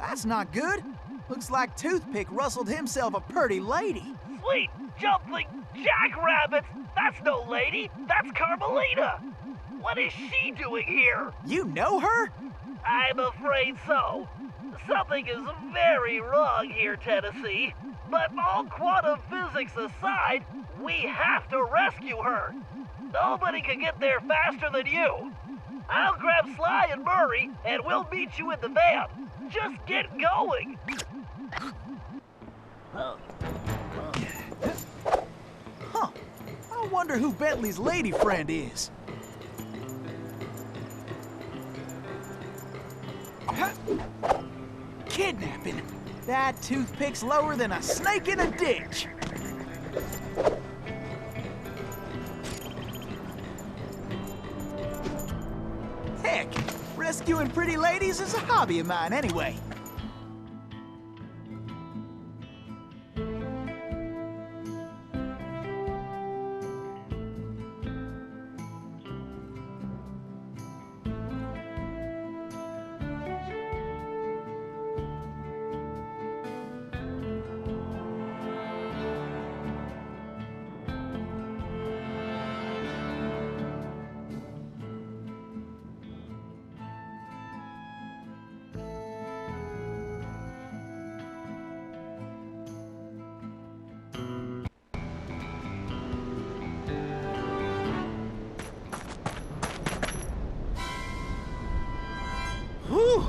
That's not good. Looks like Toothpick rustled himself a pretty lady. Sweet jumping jackrabbits! That's no lady, that's Carmelita! What is she doing here? You know her? I'm afraid so. Something is very wrong here, Tennessee. But all quantum physics aside, we have to rescue her. Nobody can get there faster than you. I'll grab Sly and Murray, and we'll meet you in the van. Just get going. Huh. I wonder who Bentley's lady friend is. Kidnapping? That Toothpick's lower than a snake in a ditch. Heck, rescuing pretty ladies is a hobby of mine anyway. Whew!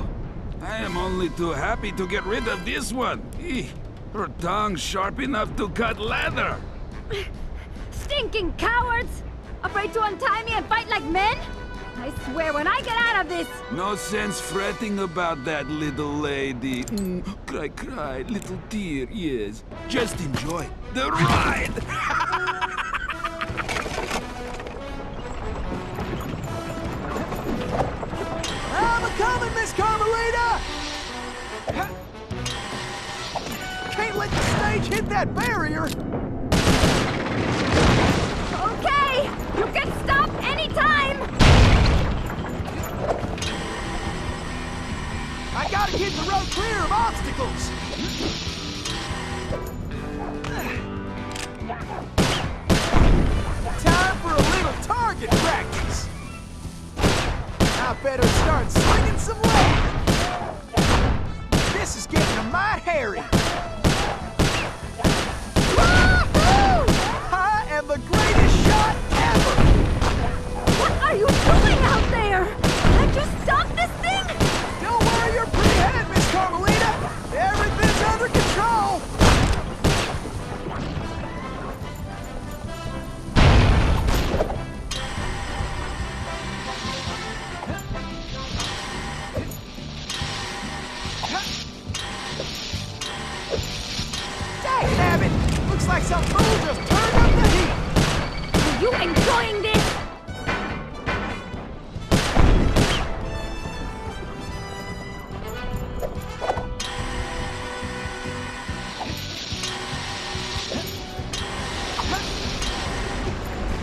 I am only too happy to get rid of this one. Her tongue's sharp enough to cut leather. Stinking cowards! Afraid to untie me and fight like men? I swear when I get out of this... No sense fretting about that, little lady. Cry, cry, little tear, yes. Just enjoy the ride! I'm a-coming, Miss Carmelita! Can't let the stage hit that barrier! Okay! You can stop anytime! I gotta keep the road clear of obstacles! Time for a little target practice! I better start slinging some lead! This is getting a mite hairy! Woo-hoo! I am the greatest shot ever! What are you doing out there? Can't you stop this thing? Don't worry your pretty head, Miss Carmelita! Everything's under control! Dang-nabbit! Looks like some fool just turned up the heat! Are you enjoying this?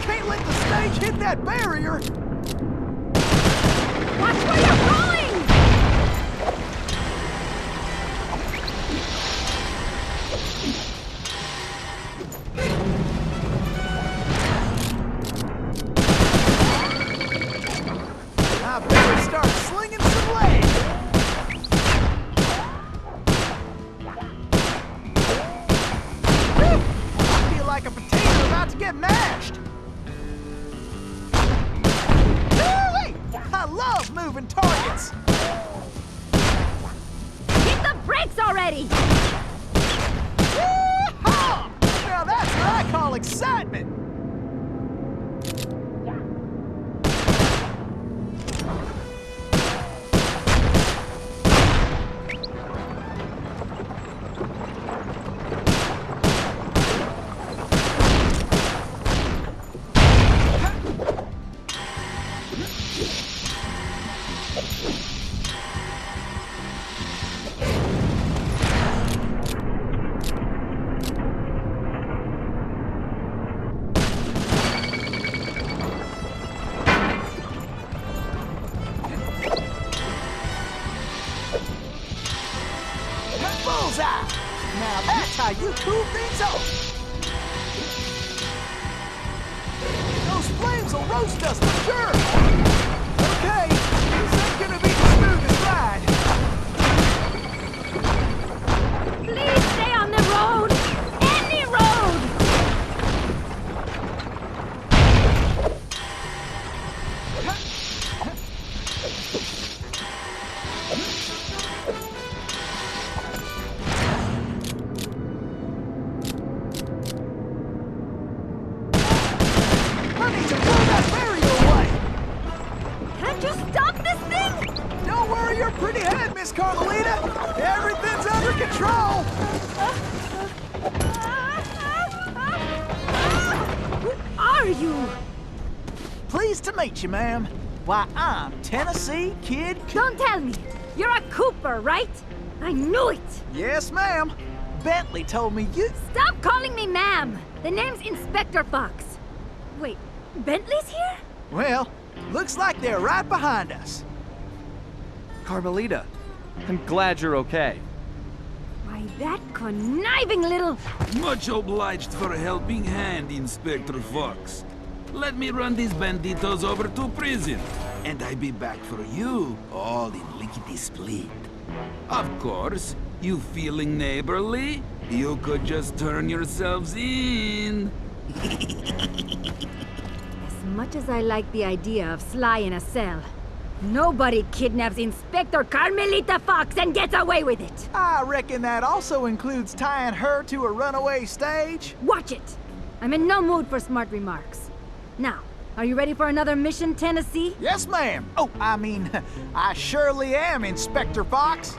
Can't let the stage hit that barrier! Watch where you're going! I better start slinging some lead! I feel like a potato about to get mashed! Woo-wee! I love moving targets! Hit the brakes already! Yee-haw! Now that's what I call excitement! everything's on! Those flames will roast us for sure! Okay, this ain't gonna be the smoothest ride. Please stay on the road! Any road! I need to throw that barrier away! Can't you stop this thing? Don't worry your pretty head, Miss Carmelita! Everything's under control! Who are you? Pleased to meet you, ma'am. Why, I'm Tennessee Kid. Don't tell me. You're a Cooper, right? I knew it. Yes, ma'am. Bentley told me you... Stop calling me ma'am. The name's Inspector Fox. Wait, Bentley's here? Well, looks like they're right behind us. Carmelita, I'm glad you're okay. Why, that conniving little... Much obliged for a helping hand, Inspector Fox. Let me run these banditos over to prison, and I be back for you, all in lickety-split. Of course, you feeling neighborly? You could just turn yourselves in. As much as I like the idea of Sly in a cell, nobody kidnaps Inspector Carmelita Fox and gets away with it. I reckon that also includes tying her to a runaway stage. Watch it. I'm in no mood for smart remarks. Now, are you ready for another mission, Tennessee? Yes, ma'am. Oh, I mean, I surely am, Inspector Fox.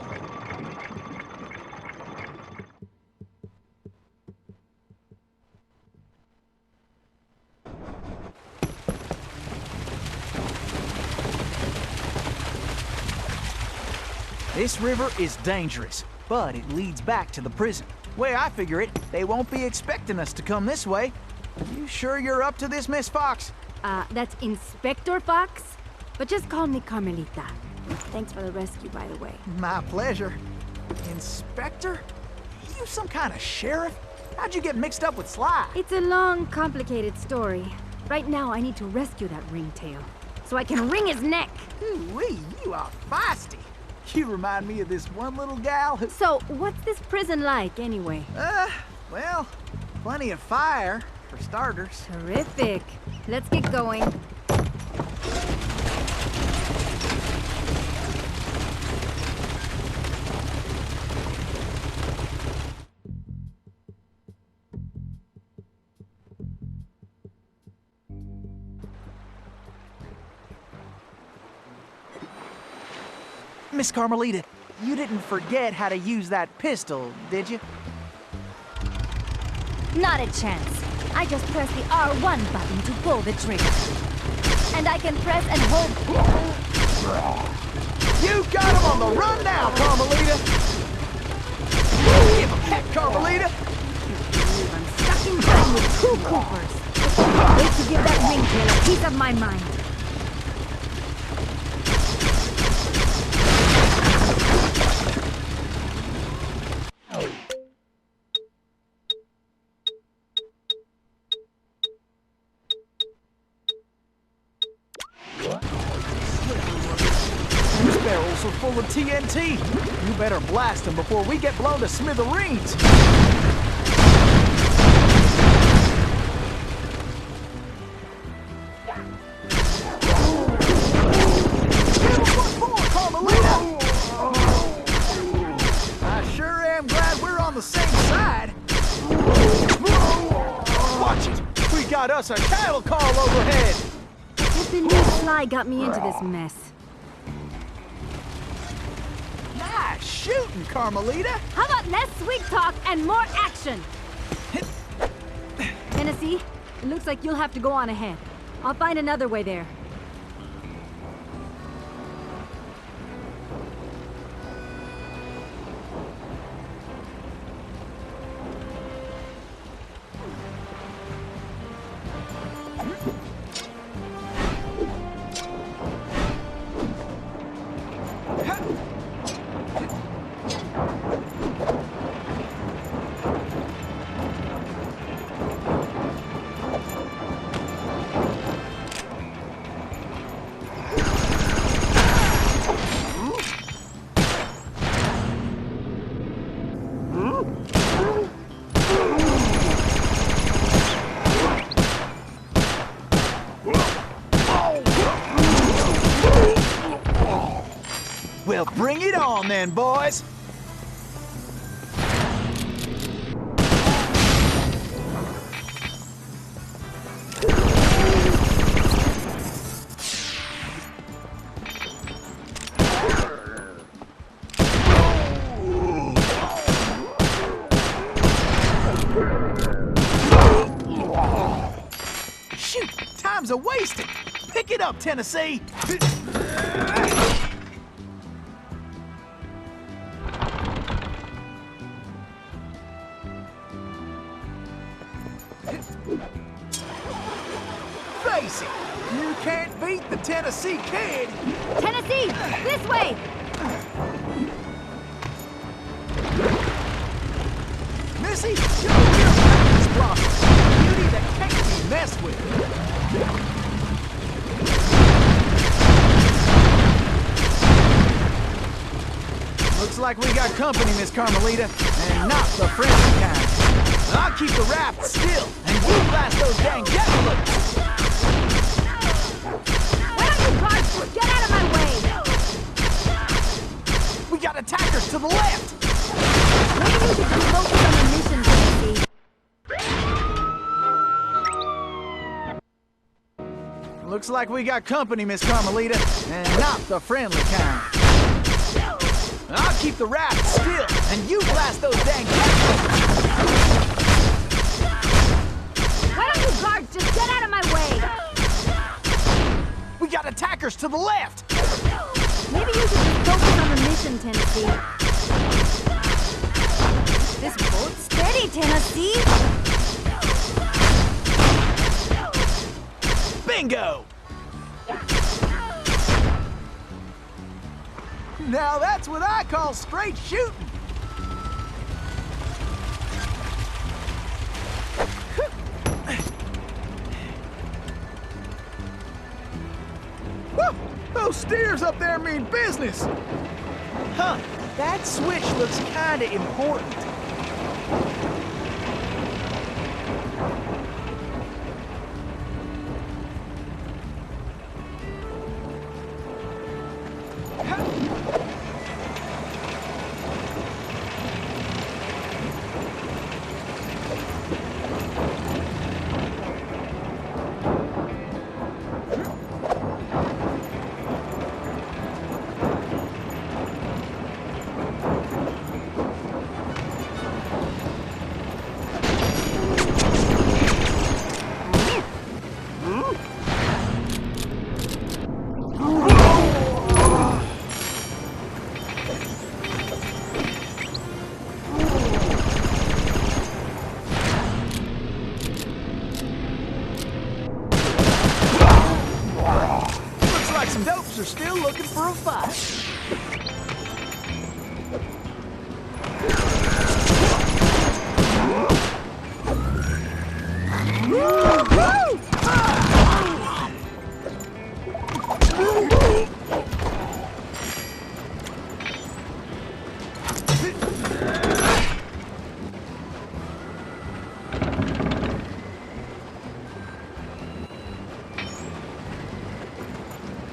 This river is dangerous, but it leads back to the prison. Way I figure it, they won't be expecting us to come this way. You sure you're up to this, Miss Fox? That's Inspector Fox? But just call me Carmelita. Thanks for the rescue, by the way. My pleasure. Inspector? You some kind of sheriff? How'd you get mixed up with Sly? It's a long, complicated story. Right now, I need to rescue that ringtail, so I can wring his neck. Ooh-wee, you are feisty. You remind me of this one little gal who... So, what's this prison like, anyway? Well, plenty of fire, for starters. Terrific. Let's get going. Miss Carmelita, you didn't forget how to use that pistol, did you? Not a chance. I just press the R1 button to pull the trigger. And I can press and hold... You got him on the run now, Carmelita! Give him heck, Carmelita! I'm stuck in time with two Coopers. Wait to give that ringtail a piece of my mind. These barrels are full of TNT. You better blast them before we get blown to smithereens. I sure am glad we're on the same side. Watch it! We got us a cattle call overhead! I believe Sly got me into this mess. Nice shooting, Carmelita! How about less sweet talk and more action? Tennessee, it looks like you'll have to go on ahead. I'll find another way there. Well, bring it on then, boys. Shoot, time's a-wasting. Pick it up, Tennessee. Face it, you can't beat the Tennessee Kid. Tennessee, this way! Missy, you're a real practice blocker. Beauty that can't be messed with. Looks like we got company, Miss Carmelita, and not the friendly kind. I'll keep the raft still, and you blast those dang jet balloons. Why don't you guards just get out of my way? We got attackers to the left. Maybe you should just focus on the mission, Tennessee. Looks like we got company, Miss Carmelita, and not the friendly kind. I'll keep the raft still, and you blast those dang jet balloons. Why don't you guards just get out of my way? We got attackers to the left. Maybe you should just focus on the mission, Tennessee. This boat's steady, Tennessee. Bingo! Now that's what I call straight shooting. Woo! Those steers up there mean business. Huh, that switch looks kinda important. Some dopes are still looking for a fight.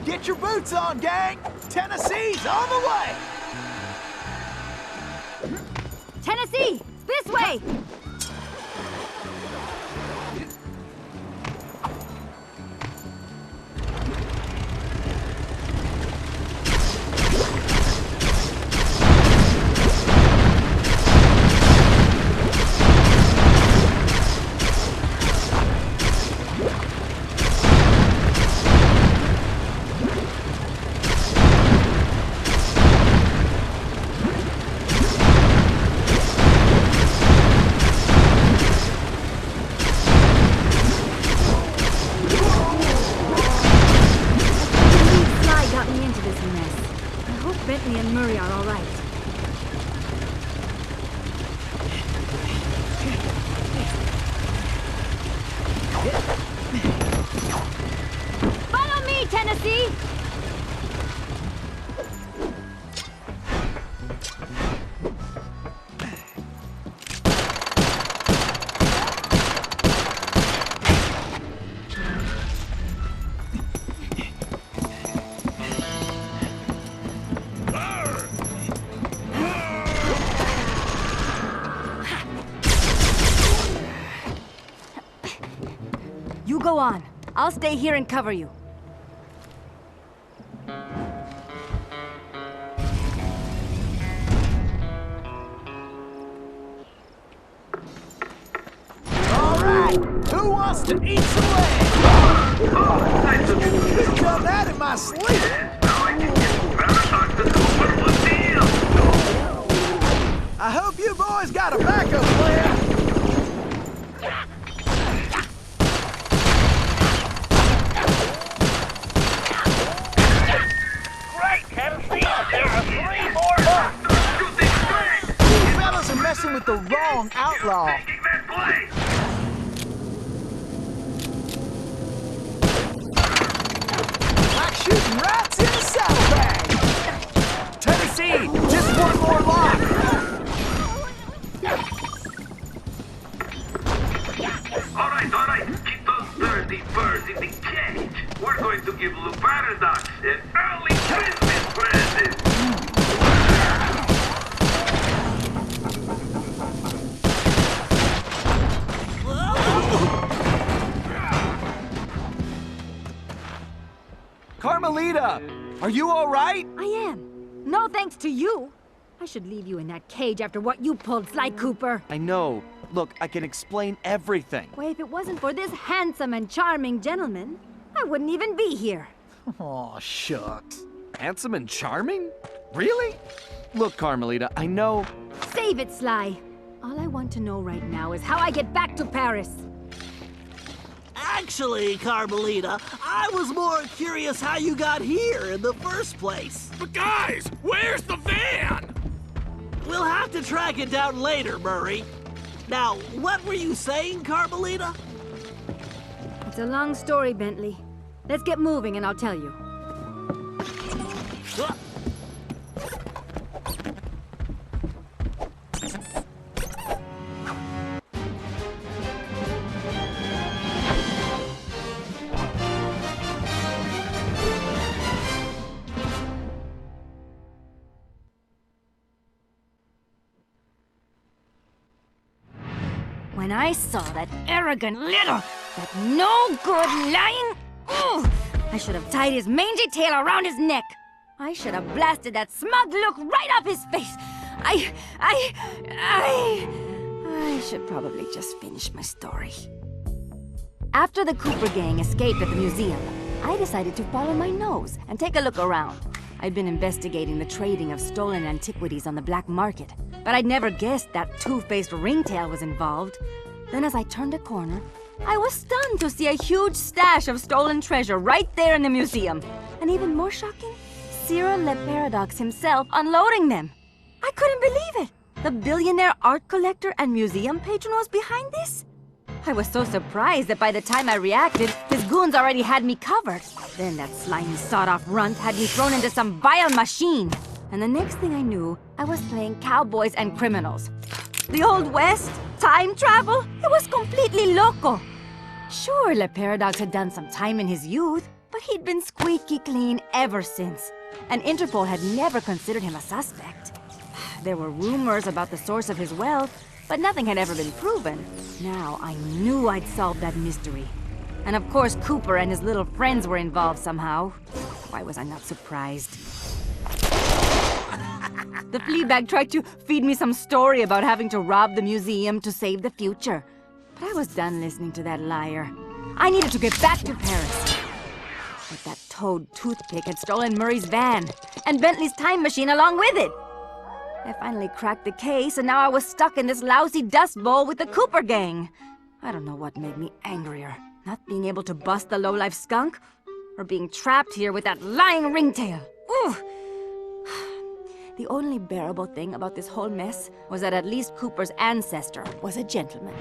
Get your boots on, gang! Tennessee's on the way! Tennessee, this way! You go on. I'll stay here and cover you. All right, who wants to eat some leg? Just done that in my sleep. I hope you boys got a backup plan. Great, Tennessee! There are 3 more left! You fellas are messing with the wrong outlaw. Like shooting rats in a saddlebag. Tennessee, just one more lock. All right. Keep those dirty birds in the cage. We're going to give Lou Paradox an early Christmas present. Carmelita, are you all right? I am. No thanks to you. I should leave you in that cage after what you pulled, Sly Cooper. I know. Look, I can explain everything. Why, if it wasn't for this handsome and charming gentleman, I wouldn't even be here. Aw, shucks. Handsome and charming? Really? Look, Carmelita, I know... Save it, Sly. All I want to know right now is how I get back to Paris. Actually, Carmelita, I was more curious how you got here in the first place. But guys, where's the van? We'll have to track it down later, Murray. Now, what were you saying, Carmelita? It's a long story, Bentley. Let's get moving and I'll tell you. When I saw that arrogant little, that no-good lying... Ugh, I should have tied his mangy tail around his neck. I should have blasted that smug look right off his face. I should probably just finish my story. After the Cooper gang escaped at the museum, I decided to follow my nose and take a look around. I'd been investigating the trading of stolen antiquities on the black market, but I'd never guessed that two-faced ringtail was involved. Then as I turned a corner, I was stunned to see a huge stash of stolen treasure right there in the museum. And even more shocking, Cyril Le Paradox himself unloading them. I couldn't believe it! The billionaire art collector and museum patron was behind this? I was so surprised that by the time I reacted, his goons already had me covered. Then that slimy sawed-off runt had me thrown into some vile machine. And the next thing I knew, I was playing cowboys and criminals. The Old West? Time travel? It was completely loco. Sure, Le Paradox had done some time in his youth, but he'd been squeaky clean ever since. And Interpol had never considered him a suspect. There were rumors about the source of his wealth, but nothing had ever been proven. Now I knew I'd solved that mystery. And of course Cooper and his little friends were involved somehow. Why was I not surprised? The Fleabag tried to feed me some story about having to rob the museum to save the future. But I was done listening to that liar. I needed to get back to Paris. But that toad toothpick had stolen Murray's van, and Bentley's time machine along with it. I finally cracked the case, and now I was stuck in this lousy dust bowl with the Cooper gang. I don't know what made me angrier. Not being able to bust the lowlife skunk, or being trapped here with that lying ringtail. Ooh! The only bearable thing about this whole mess was that at least Cooper's ancestor was a gentleman.